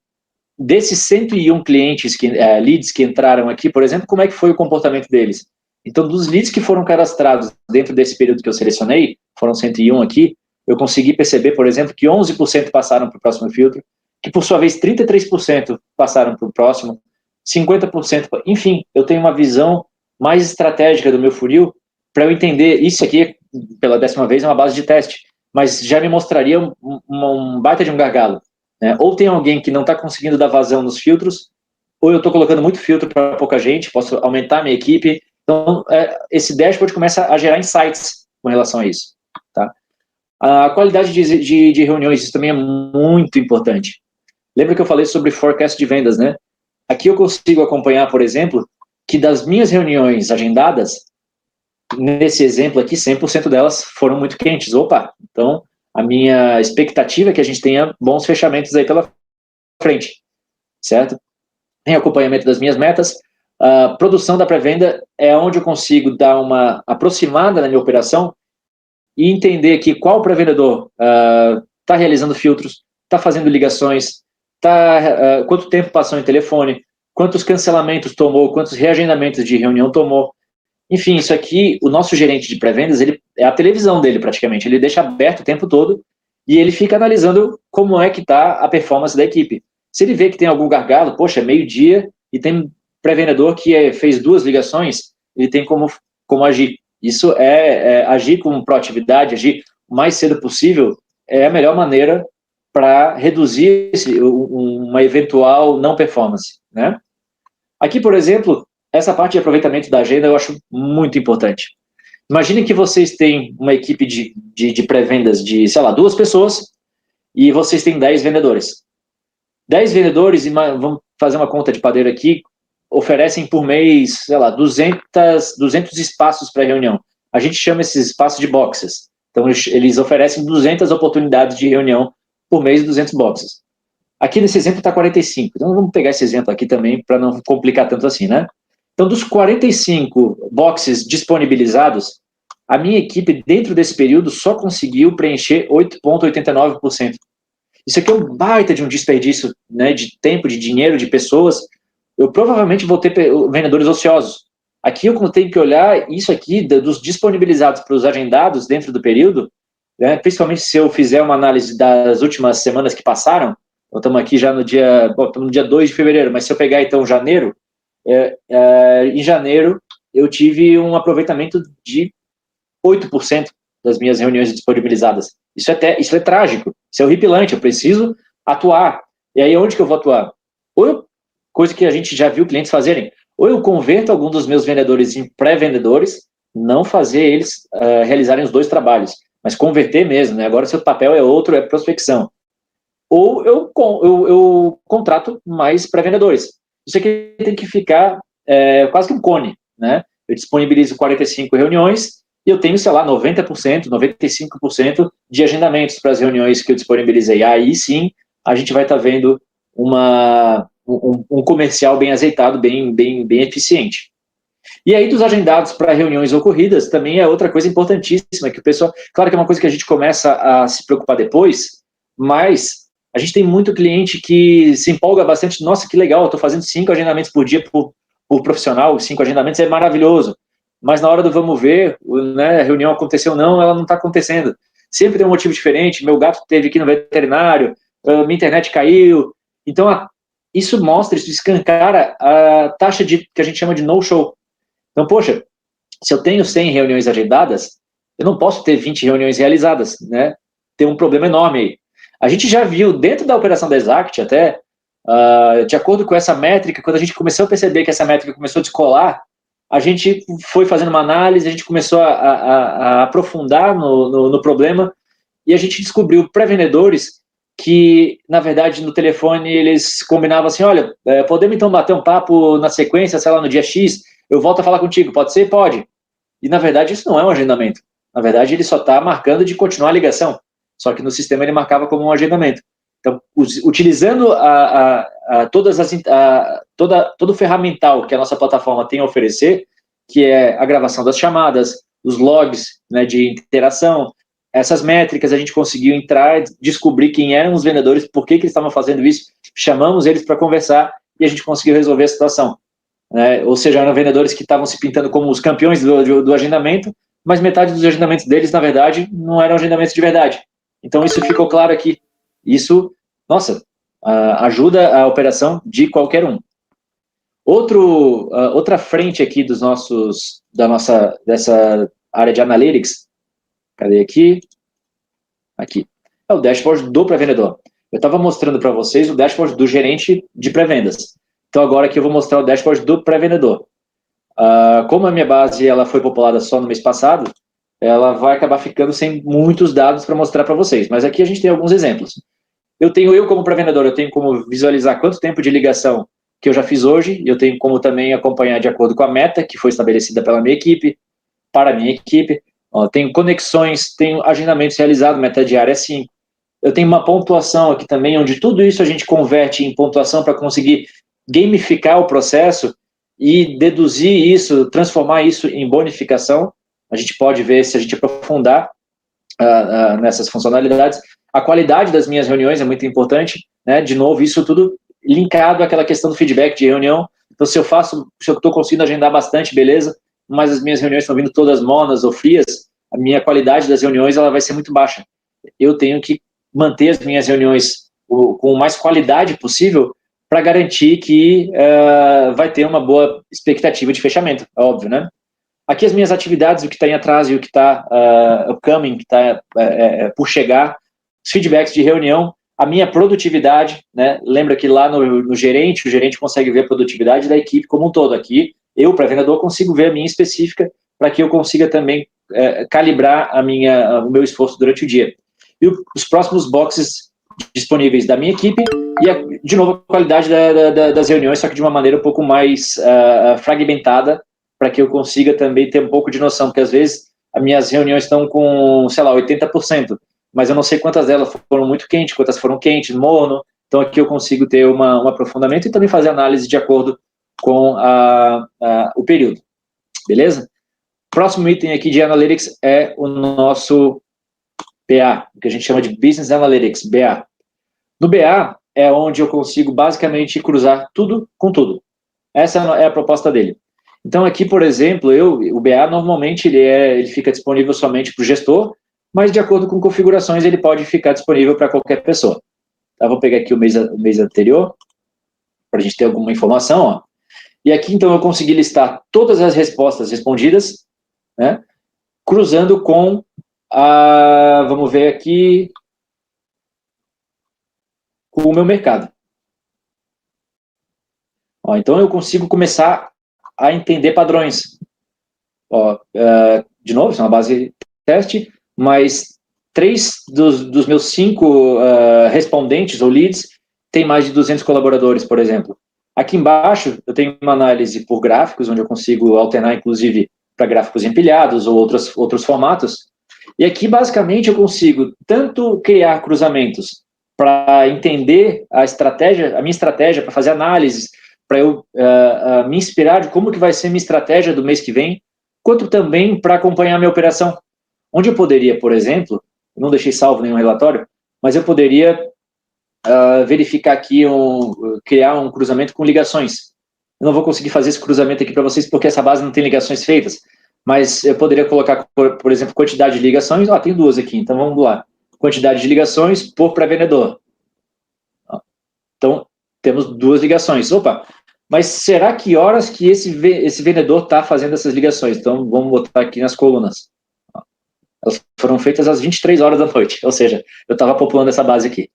desses 101 clientes, leads que entraram aqui, por exemplo, como é que foi o comportamento deles? Então, dos leads que foram cadastrados dentro desse período que eu selecionei, foram 101 aqui, eu consegui perceber, por exemplo, que 11% passaram para o próximo filtro, que por sua vez 33% passaram para o próximo, 50%, enfim, eu tenho uma visão mais estratégica do meu funil para eu entender, isso aqui, pela 10ª vez, é uma base de teste, mas já me mostraria um baita de um gargalo, né? Ou tem alguém que não está conseguindo dar vazão nos filtros, ou eu estou colocando muito filtro para pouca gente, posso aumentar a minha equipe. Então, esse dashboard começa a gerar insights com relação a isso, tá? A qualidade de reuniões, isso também é muito importante. Lembra que eu falei sobre forecast de vendas, né? Aqui eu consigo acompanhar, por exemplo, que das minhas reuniões agendadas, nesse exemplo aqui, 100% delas foram muito quentes. Opa, então a minha expectativa é que a gente tenha bons fechamentos aí pela frente, certo? Tem acompanhamento das minhas metas. A produção da pré-venda é onde eu consigo dar uma aproximada na minha operação e entender que qual pré-vendedor está realizando filtros, está fazendo ligações, quanto tempo passou em telefone, quantos cancelamentos tomou, quantos reagendamentos de reunião tomou. Enfim, isso aqui, o nosso gerente de pré-vendas, ele é a televisão dele praticamente, ele deixa aberto o tempo todo e ele fica analisando como é que está a performance da equipe. Se ele vê que tem algum gargalo, poxa, é meio-dia e tem pré-vendedor que fez 2 ligações, ele tem como agir. Isso agir com proatividade, agir o mais cedo possível, é a melhor maneira para reduzir uma eventual não performance, né? Aqui, por exemplo, essa parte de aproveitamento da agenda eu acho muito importante. Imagine que vocês têm uma equipe de pré-vendas de, sei lá, 2 pessoas e vocês têm 10 vendedores. 10 vendedores, vamos fazer uma conta de padeiro aqui, oferecem por mês, sei lá, 200 espaços para reunião. A gente chama esses espaços de boxes. Então, eles oferecem 200 oportunidades de reunião por mês, 200 boxes. Aqui nesse exemplo está 45. Então, vamos pegar esse exemplo aqui também para não complicar tanto assim, né? Então, dos 45 boxes disponibilizados, a minha equipe, dentro desse período, só conseguiu preencher 8,89%. Isso aqui é um baita de um desperdício, né, de tempo, de dinheiro, de pessoas. Eu provavelmente vou ter vendedores ociosos. Aqui eu tenho que olhar isso aqui dos disponibilizados para os agendados dentro do período, né, principalmente se eu fizer uma análise das últimas semanas que passaram. Então, estamos aqui já no dia 2 de fevereiro, mas se eu pegar então janeiro, em janeiro eu tive um aproveitamento de 8% das minhas reuniões disponibilizadas. Isso é trágico, isso é horripilante, eu preciso atuar. E aí onde que eu vou atuar? Coisa que a gente já viu clientes fazerem, ou eu converto algum dos meus vendedores em pré-vendedores, não fazer eles realizarem os 2 trabalhos, mas converter mesmo, né? Agora seu papel é outro, é prospecção. Ou eu contrato mais pré-vendedores. Isso aqui tem que ficar quase que um cone, né? Eu disponibilizo 45 reuniões e eu tenho, sei lá, 90%, 95% de agendamentos para as reuniões que eu disponibilizei. Aí sim, a gente vai estar vendo um comercial bem azeitado, bem eficiente. E aí, dos agendados para reuniões ocorridas, também é outra coisa importantíssima, que o pessoal... Claro que é uma coisa que a gente começa a se preocupar depois, mas a gente tem muito cliente que se empolga bastante. Nossa, que legal, eu estou fazendo 5 agendamentos por dia por profissional, 5 agendamentos é maravilhoso. Mas na hora do vamos ver, né, a reunião aconteceu ou não, ela não está acontecendo. Sempre tem um motivo diferente, meu gato teve aqui no veterinário, minha internet caiu. Então, isso mostra, isso escancara a taxa que a gente chama de no-show. Então, poxa, se eu tenho 100 reuniões agendadas, eu não posso ter 20 reuniões realizadas, né? Tem um problema enorme aí. A gente já viu, dentro da operação da Exact até, de acordo com essa métrica, quando a gente começou a perceber que essa métrica começou a descolar, a gente foi fazendo uma análise, a gente começou a aprofundar no problema, e a gente descobriu pré-vendedores que, na verdade, no telefone, eles combinavam assim, olha, podemos então bater um papo na sequência, sei lá, no dia X, eu volto a falar contigo, pode ser? Pode. E, na verdade, isso não é um agendamento. Na verdade, ele só está marcando de continuar a ligação. Só que no sistema ele marcava como um agendamento. Então, utilizando todo o ferramental que a nossa plataforma tem a oferecer, que é a gravação das chamadas, os logs, né, de interação, essas métricas, a gente conseguiu entrar, descobrir quem eram os vendedores, por que eles estavam fazendo isso, chamamos eles para conversar e a gente conseguiu resolver a situação. Ou seja, eram vendedores que estavam se pintando como os campeões do agendamento, mas metade dos agendamentos deles, na verdade, não eram agendamentos de verdade. Então, isso ficou claro aqui. Isso, nossa, ajuda a operação de qualquer um. Outra frente aqui dessa área de analytics, cadê aqui? Aqui. É o dashboard do pré-vendedor. Eu estava mostrando para vocês o dashboard do gerente de pré-vendas. Então, agora aqui eu vou mostrar o dashboard do pré-vendedor. Como a minha base ela foi populada só no mês passado, ela vai acabar ficando sem muitos dados para mostrar para vocês. Mas aqui a gente tem alguns exemplos. Eu como pré-vendedor, eu tenho como visualizar quanto tempo de ligação que eu já fiz hoje, eu tenho como também acompanhar de acordo com a meta que foi estabelecida pela minha equipe, para a minha equipe. Tenho conexões, tenho agendamentos realizados, meta diária é 5. Eu tenho uma pontuação aqui também, onde tudo isso a gente converte em pontuação para conseguir gamificar o processo e deduzir isso, transformar isso em bonificação. A gente pode ver se a gente aprofundar nessas funcionalidades. A qualidade das minhas reuniões é muito importante, né? De novo, isso tudo linkado àquela questão do feedback de reunião. Então, se eu estou conseguindo agendar bastante, beleza, mas as minhas reuniões estão vindo todas mornas ou frias, a minha qualidade das reuniões ela vai ser muito baixa. Eu tenho que manter as minhas reuniões com mais qualidade possível para garantir que vai ter uma boa expectativa de fechamento, óbvio, né? Aqui as minhas atividades, o que está em atraso e o que está upcoming, que está por chegar, os feedbacks de reunião, a minha produtividade, né? Lembra que lá no gerente, o gerente consegue ver a produtividade da equipe como um todo. Aqui, eu, para vendedor, consigo ver a minha específica para que eu consiga também calibrar o meu esforço durante o dia. E os próximos boxes disponíveis da minha equipe e, de novo, a qualidade das reuniões, só que de uma maneira um pouco mais fragmentada, para que eu consiga também ter um pouco de noção, porque às vezes as minhas reuniões estão com, sei lá, 80%, mas eu não sei quantas delas foram muito quentes, quantas foram quentes, morno, então aqui eu consigo ter um aprofundamento e também fazer análise de acordo com o período, beleza? Próximo item aqui de Analytics é o nosso BA, que a gente chama de Business Analytics, BA. No BA é onde eu consigo basicamente cruzar tudo com tudo. Essa é a proposta dele. Então aqui, por exemplo, o BA normalmente ele fica disponível somente para o gestor, mas de acordo com configurações ele pode ficar disponível para qualquer pessoa. Tá, vou pegar aqui o mês anterior, para a gente ter alguma informação. Ó. E aqui então eu consegui listar todas as respostas respondidas, né, cruzando com vamos ver aqui, com o meu mercado. Ó, então eu consigo começar a entender padrões. Ó, de novo, isso é uma base teste, mas 3 dos meus 5 respondentes ou leads têm mais de 200 colaboradores, por exemplo. Aqui embaixo eu tenho uma análise por gráficos, onde eu consigo alternar, inclusive, para gráficos empilhados ou outros formatos. E aqui, basicamente, eu consigo tanto criar cruzamentos para entender a minha estratégia, para fazer análises, para eu me inspirar de como que vai ser minha estratégia do mês que vem, quanto também para acompanhar a minha operação. Onde eu poderia, por exemplo, não deixei salvo nenhum relatório, mas eu poderia verificar aqui, criar um cruzamento com ligações. Eu não vou conseguir fazer esse cruzamento aqui para vocês porque essa base não tem ligações feitas, mas eu poderia colocar, por exemplo, quantidade de ligações. Tem 2 aqui, então vamos lá. Quantidade de ligações por pré-vendedor. Então, temos 2 ligações. Opa, mas será que horas que esse vendedor está fazendo essas ligações? Então, vamos botar aqui nas colunas. Elas foram feitas às 23 horas da noite, ou seja, eu estava populando essa base aqui.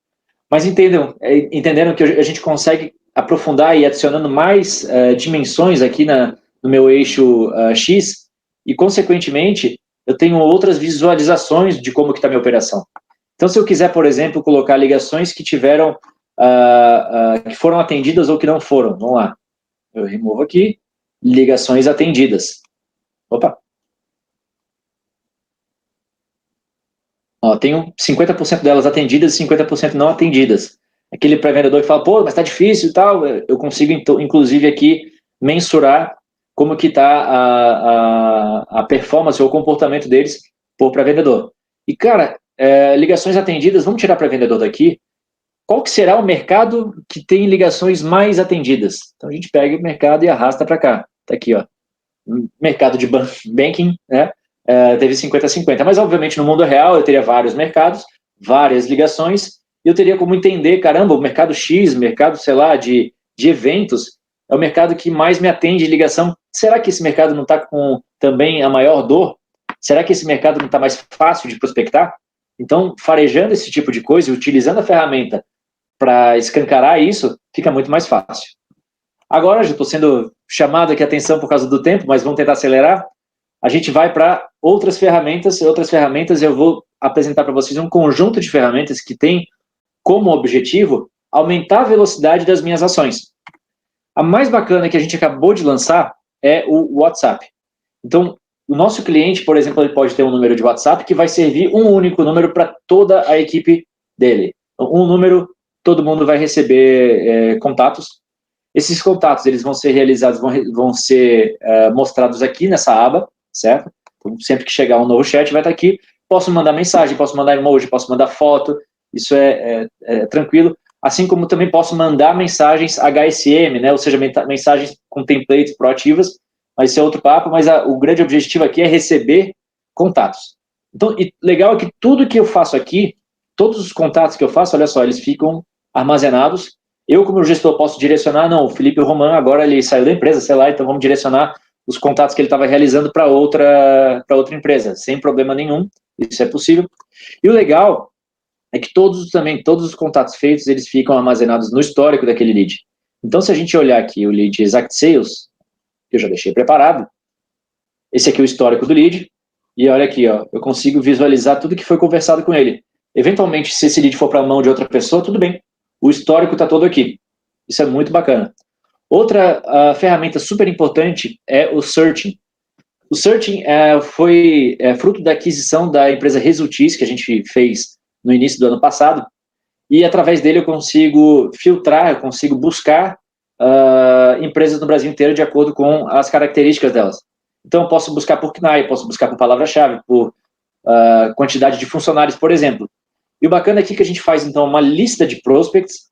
Mas entenderam que a gente consegue aprofundar e adicionando mais dimensões aqui no meu eixo X, e, consequentemente, eu tenho outras visualizações de como que está a minha operação. Então, se eu quiser, por exemplo, colocar ligações que tiveram, que foram atendidas ou que não foram, vamos lá. Eu removo aqui, ligações atendidas. Opa! Tenho 50% delas atendidas e 50% não atendidas. Aquele pré-vendedor que fala, pô, mas está difícil e tal, eu consigo, inclusive, aqui mensurar como que está a performance ou o comportamento deles por pré-vendedor. E, cara, ligações atendidas, vamos tirar pré-vendedor daqui. Qual que será o mercado que tem ligações mais atendidas? Então, a gente pega o mercado e arrasta para cá. Está aqui, ó. Mercado de banking, né? Teve 50-50. Mas, obviamente, no mundo real, eu teria vários mercados, várias ligações, e eu teria como entender, caramba, o mercado X, mercado, sei lá, de eventos, é o mercado que mais me atende de ligação. Será que esse mercado não está com também a maior dor? Será que esse mercado não está mais fácil de prospectar? Então, farejando esse tipo de coisa, utilizando a ferramenta para escancarar isso, fica muito mais fácil. Agora, já estou sendo chamado aqui a atenção por causa do tempo, mas vamos tentar acelerar. A gente vai para outras ferramentas eu vou apresentar para vocês um conjunto de ferramentas que tem como objetivo aumentar a velocidade das minhas ações. A mais bacana que a gente acabou de lançar é o WhatsApp. Então, o nosso cliente, por exemplo, ele pode ter um número de WhatsApp que vai servir um único número para toda a equipe dele. Então, um número, todo mundo vai receber contatos. Esses contatos eles vão ser realizados, vão ser mostrados aqui nessa aba, certo? Então, sempre que chegar um novo chat vai estar aqui. Posso mandar mensagem, posso mandar emoji, posso mandar foto, isso é tranquilo. Assim como também posso mandar mensagens HSM, né? Ou seja, mensagens com templates proativas, mas isso é outro papo, mas o grande objetivo aqui é receber contatos. Então, legal é que tudo que eu faço aqui, todos os contatos que eu faço, olha só, eles ficam armazenados. Eu, como gestor, posso direcionar, não, o Felipe Roman agora ele saiu da empresa, sei lá, então vamos direcionar os contatos que ele estava realizando para outra empresa, sem problema nenhum, isso é possível. E o legal é que todos os contatos feitos, eles ficam armazenados no histórico daquele lead. Então, se a gente olhar aqui o lead Exact Sales, que eu já deixei preparado, esse aqui é o histórico do lead, e olha aqui, ó, eu consigo visualizar tudo que foi conversado com ele. Eventualmente, se esse lead for para a mão de outra pessoa, tudo bem. O histórico está todo aqui. Isso é muito bacana. Outra ferramenta super importante é o Searching. O Searching foi fruto da aquisição da empresa Resultis, que a gente fez no início do ano passado, e através dele eu consigo filtrar, eu consigo buscar empresas no Brasil inteiro de acordo com as características delas. Então eu posso buscar por CNAE, posso buscar por palavra-chave, por quantidade de funcionários, por exemplo. E o bacana aqui é que a gente faz, então, uma lista de prospects.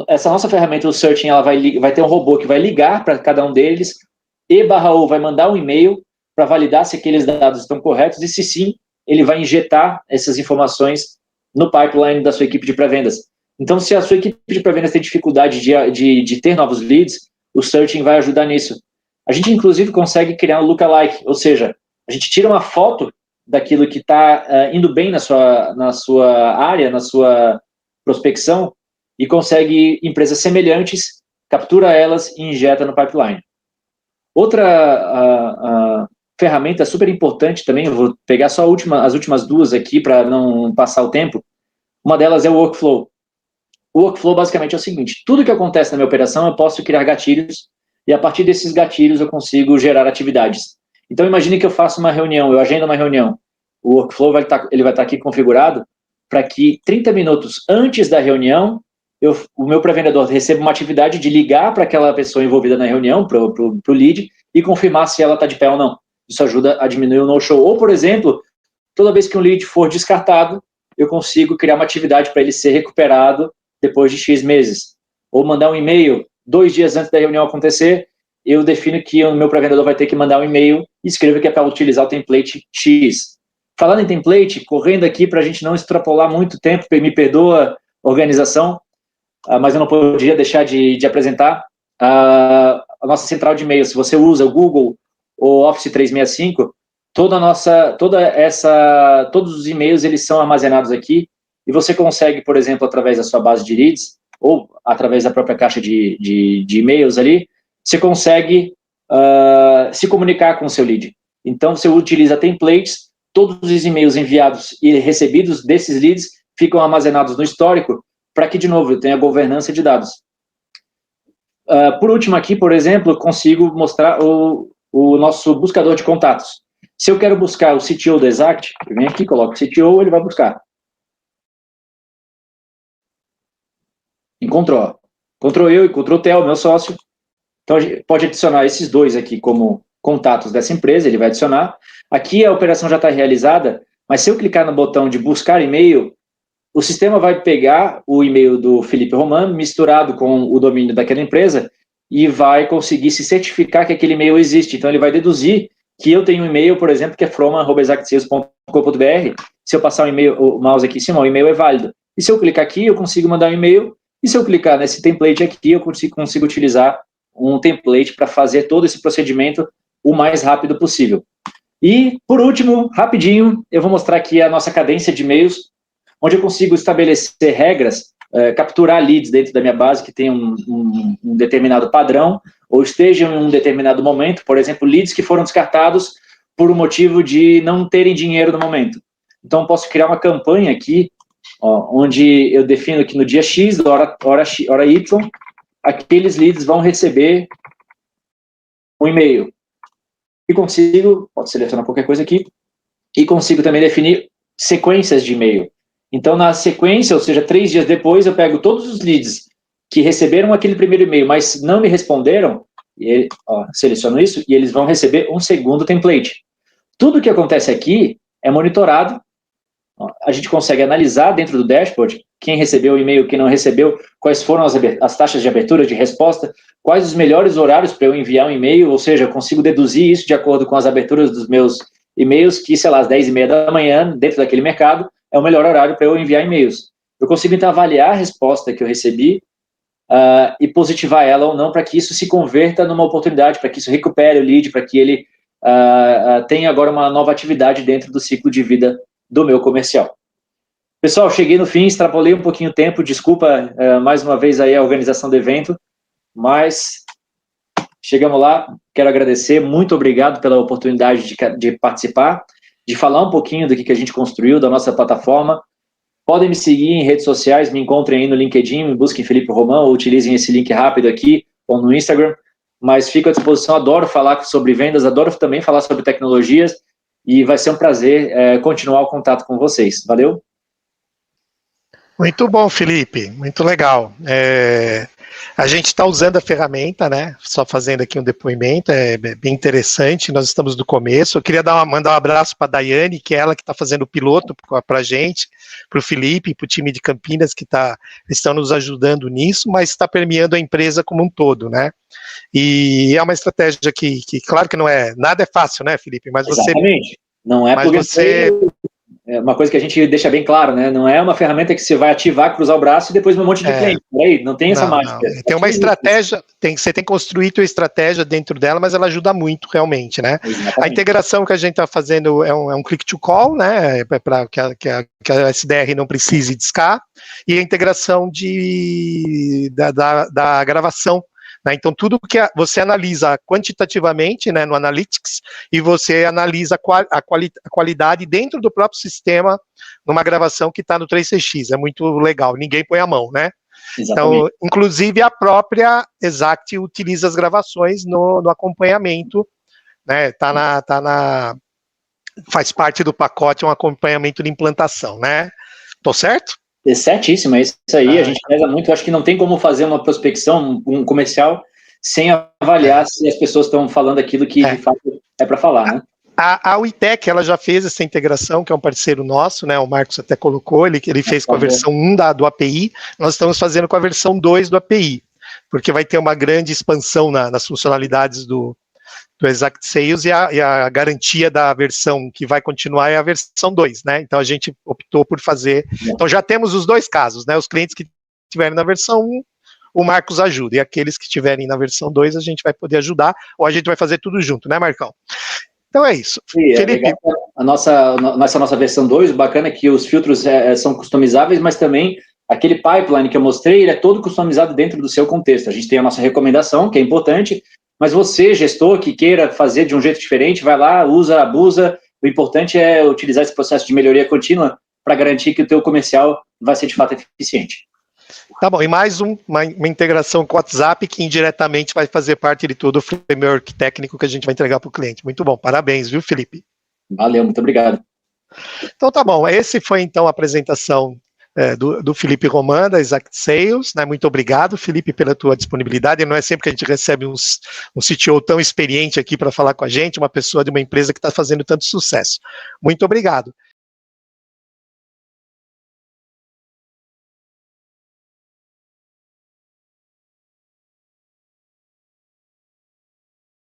Essa nossa ferramenta, o Searching, ela vai ter um robô que vai ligar para cada um deles, e/ou vai mandar um e-mail para validar se aqueles dados estão corretos, e se sim, ele vai injetar essas informações no pipeline da sua equipe de pré-vendas. Então, se a sua equipe de pré-vendas tem dificuldade de ter novos leads, o Searching vai ajudar nisso. A gente, inclusive, consegue criar um lookalike, ou seja, a gente tira uma foto daquilo que está indo bem na sua área, na sua prospecção, e consegue empresas semelhantes, captura elas e injeta no pipeline. Outra ferramenta super importante também, eu vou pegar só as últimas duas aqui para não passar o tempo. Uma delas é o Workflow. O Workflow basicamente é o seguinte: tudo que acontece na minha operação eu posso criar gatilhos, e a partir desses gatilhos eu consigo gerar atividades. Então, imagine que eu faço uma reunião, eu agendo uma reunião, o workflow vai estar aqui configurado para que 30 minutos antes da reunião, o meu pré-vendedor receba uma atividade de ligar para aquela pessoa envolvida na reunião, para o lead, e confirmar se ela está de pé ou não. Isso ajuda a diminuir o no-show. Ou, por exemplo, toda vez que um lead for descartado, eu consigo criar uma atividade para ele ser recuperado depois de X meses. Ou mandar um e-mail 2 dias antes da reunião acontecer, eu defino que o meu pré-vendedor vai ter que mandar um e-mail e escrever que é para utilizar o template X. Falando em template, correndo aqui para a gente não extrapolar muito tempo, me perdoa, organização, mas eu não podia deixar de apresentar a nossa central de e-mail. Se você usa o Google ou Office 365, todos os e-mails eles são armazenados aqui e você consegue, por exemplo, através da sua base de leads ou através da própria caixa de e-mails ali, você consegue se comunicar com o seu lead. Então, você utiliza templates, todos os e-mails enviados e recebidos desses leads ficam armazenados no histórico para que, de novo, eu tenha governança de dados. Por último aqui, por exemplo, eu consigo mostrar o nosso buscador de contatos. Se eu quero buscar o CTO do Exact, eu venho aqui, coloco o CTO, ele vai buscar. Encontrou. Encontrou eu, encontrou o Theo, meu sócio. Então, a gente pode adicionar esses dois aqui como contatos dessa empresa, ele vai adicionar. Aqui a operação já está realizada, mas se eu clicar no botão de buscar e-mail, o sistema vai pegar o e-mail do Felipe Romano, misturado com o domínio daquela empresa, e vai conseguir se certificar que aquele e-mail existe. Então, ele vai deduzir que eu tenho um e-mail, por exemplo, que é from@exactsales.com.br. Se eu passar o mouse aqui em cima, o e-mail é válido. E se eu clicar aqui, eu consigo mandar um e-mail. E se eu clicar nesse template aqui, eu consigo utilizar um template para fazer todo esse procedimento o mais rápido possível. E, por último, rapidinho, eu vou mostrar aqui a nossa cadência de e-mails, onde eu consigo estabelecer regras, capturar leads dentro da minha base que tem um determinado padrão, ou estejam em um determinado momento, por exemplo, leads que foram descartados por um motivo de não terem dinheiro no momento. Então, eu posso criar uma campanha aqui, onde eu defino que no dia X, hora Y, aqueles leads vão receber um e-mail. E consigo, pode selecionar qualquer coisa aqui, e consigo também definir sequências de e-mail. Então, na sequência, ou seja, 3 dias depois, eu pego todos os leads que receberam aquele primeiro e-mail, mas não me responderam, e seleciono isso, e eles vão receber um segundo template. Tudo que acontece aqui é monitorado, a gente consegue analisar dentro do dashboard quem recebeu o e-mail, quem não recebeu, quais foram as taxas de abertura, de resposta, quais os melhores horários para eu enviar um e-mail, ou seja, eu consigo deduzir isso de acordo com as aberturas dos meus e-mails, que, sei lá, às 10h30 da manhã, dentro daquele mercado, é o melhor horário para eu enviar e-mails. Eu consigo, então, avaliar a resposta que eu recebi e positivar ela ou não, para que isso se converta numa oportunidade, para que isso recupere o lead, para que ele tenha agora uma nova atividade dentro do ciclo de vida do meu comercial. Pessoal, cheguei no fim, extrapolei um pouquinho o tempo, desculpa mais uma vez aí a organização do evento, mas chegamos lá, quero agradecer, muito obrigado pela oportunidade de participar, de falar um pouquinho do que a gente construiu, da nossa plataforma. Podem me seguir em redes sociais, me encontrem aí no LinkedIn, me busquem Felipe Romão, ou utilizem esse link rápido aqui, ou no Instagram, mas fico à disposição, adoro falar sobre vendas, adoro também falar sobre tecnologias, e vai ser um prazer continuar o contato com vocês. Valeu? Muito bom, Felipe, muito legal. A gente está usando a ferramenta, né? Só fazendo aqui um depoimento, é bem interessante. Nós estamos no começo. Eu queria mandar um abraço para a Daiane, que é ela que está fazendo o piloto para a gente, para o Felipe, para o time de Campinas, que estão nos ajudando nisso, mas está permeando a empresa como um todo, né? E é uma estratégia que claro que nada é fácil, né, Felipe? Mas exatamente. Não é porque é uma coisa que a gente deixa bem claro, né? Não é uma ferramenta que você vai ativar, cruzar o braço e depois um monte de cliente. Aí, não tem essa mágica. Tem uma estratégia, você tem que construir tua estratégia dentro dela, mas ela ajuda muito, realmente, né? Exatamente. A integração que a gente está fazendo é um click to call, né? Para que a SDR não precise discar, e a integração da gravação. Então, tudo que você analisa quantitativamente, né, no Analytics, e você analisa a qualidade dentro do próprio sistema, numa gravação que está no 3CX. É muito legal, ninguém põe a mão, né? Exatamente. Então, inclusive, a própria Exact utiliza as gravações no acompanhamento né? Faz parte do pacote um acompanhamento de implantação, né? Tô certo? É certíssimo, é isso aí. A gente pesa muito. Eu acho que não tem como fazer uma prospecção, um comercial, sem avaliar se as pessoas estão falando aquilo que de fato é para falar, né? A Uitec, ela já fez essa integração, que é um parceiro nosso, né? O Marcos até colocou, ele fez com a versão 1 do API, nós estamos fazendo com a versão 2 do API, porque vai ter uma grande expansão nas funcionalidades do Exact Sales e a garantia da versão que vai continuar é a versão 2, né? Então a gente optou por fazer. Então já temos os dois casos, né? Os clientes que estiverem na versão 1, o Marcos ajuda, e aqueles que estiverem na versão 2, a gente vai poder ajudar, ou a gente vai fazer tudo junto, né, Marcão? Então é isso. Sim, Felipe. A nossa versão 2, o bacana é que os filtros são customizáveis, mas também aquele pipeline que eu mostrei, ele é todo customizado dentro do seu contexto. A gente tem a nossa recomendação, que é importante, mas você, gestor, que queira fazer de um jeito diferente, vai lá, usa, abusa. O importante é utilizar esse processo de melhoria contínua para garantir que o teu comercial vai ser de fato eficiente. Tá bom, e mais uma integração com o WhatsApp que indiretamente vai fazer parte de todo o framework técnico que a gente vai entregar para o cliente. Muito bom, parabéns, viu, Felipe? Valeu, muito obrigado. Então tá bom, esse foi então a apresentação do Felipe Roman, da Exact Sales, né? Muito obrigado, Felipe, pela tua disponibilidade. Não é sempre que a gente recebe um CTO tão experiente aqui para falar com a gente, uma pessoa de uma empresa que está fazendo tanto sucesso. Muito obrigado.